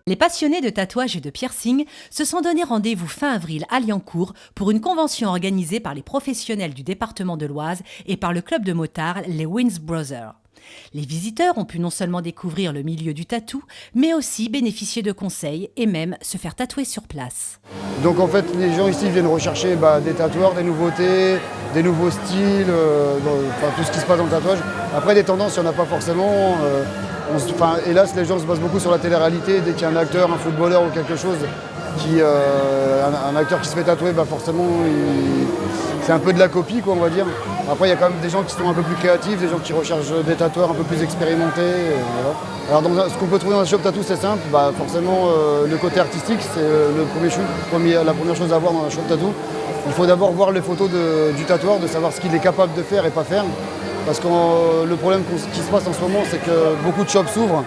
Les passionnés de tatouage et de piercing se sont donné rendez-vous fin avril à Liancourt pour une convention organisée par les professionnels du département de l'Oise et par le club de motards, les Wins Brothers. Les visiteurs ont pu non seulement découvrir le milieu du tatou, mais aussi bénéficier de conseils et même se faire tatouer sur place. Donc en fait, les gens ici viennent rechercher des tatoueurs, des nouveautés, des nouveaux styles, tout ce qui se passe dans le tatouage. Après, des tendances, il n'y en a pas forcément. Hélas, les gens se basent beaucoup sur la télé-réalité. Dès qu'il y a un acteur, un footballeur ou quelque chose, un acteur qui se fait tatouer, forcément, c'est un peu de la copie, quoi, on va dire. Après, il y a quand même des gens qui sont un peu plus créatifs, des gens qui recherchent des tatoueurs un peu plus expérimentés. Voilà. Alors, ce qu'on peut trouver dans un shop tattoo, c'est simple. Forcément, le côté artistique, c'est la première chose à voir dans un shop tattoo. Il faut d'abord voir les photos du tatoueur, de savoir ce qu'il est capable de faire et pas faire. Parce que le problème qui se passe en ce moment, c'est que beaucoup de shops s'ouvrent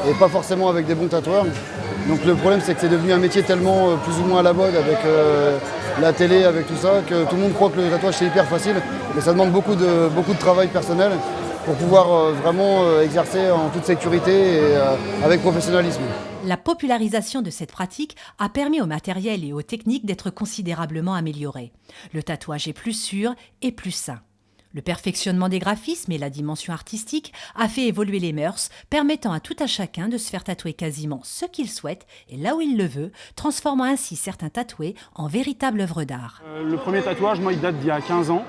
et pas forcément avec des bons tatoueurs. Donc le problème, c'est que c'est devenu un métier tellement plus ou moins à la mode avec la télé, avec tout ça, que tout le monde croit que le tatouage c'est hyper facile. Mais ça demande beaucoup de travail personnel pour pouvoir vraiment exercer en toute sécurité et avec professionnalisme. La popularisation de cette pratique a permis au matériel et aux techniques d'être considérablement améliorées. Le tatouage est plus sûr et plus sain. Le perfectionnement des graphismes et la dimension artistique a fait évoluer les mœurs, permettant à tout un chacun de se faire tatouer quasiment ce qu'il souhaite et là où il le veut, transformant ainsi certains tatoués en véritables œuvres d'art. Le premier tatouage, moi, il date d'il y a 15 ans.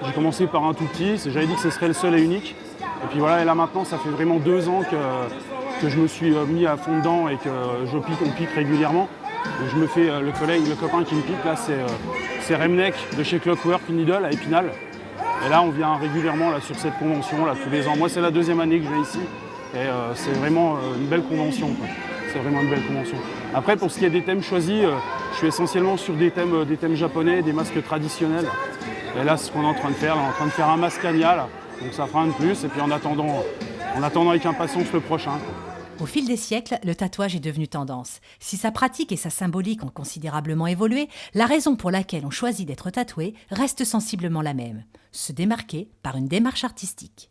J'ai commencé par un tout petit, j'avais dit que ce serait le seul et unique. Et puis voilà, et là maintenant, ça fait vraiment 2 ans que je me suis mis à fond dedans et que on pique régulièrement. Et je me fais le copain qui me pique, là, c'est Remnek de chez Clockwork Needle à Épinal. Et là, on vient régulièrement là, sur cette convention là, tous les ans. Moi, c'est la 2e année que je viens ici. Et c'est vraiment une belle convention, quoi. C'est vraiment une belle convention. Après, pour ce qui est des thèmes choisis, je suis essentiellement sur des thèmes japonais, des masques traditionnels. Et là, c'est ce qu'on est en train de faire. Là, on est en train de faire un masque Anya, là. Donc ça fera un de plus. Et puis en attendant avec impatience le prochain, quoi. Au fil des siècles, le tatouage est devenu tendance. Si sa pratique et sa symbolique ont considérablement évolué, la raison pour laquelle on choisit d'être tatoué reste sensiblement la même. Se démarquer par une démarche artistique.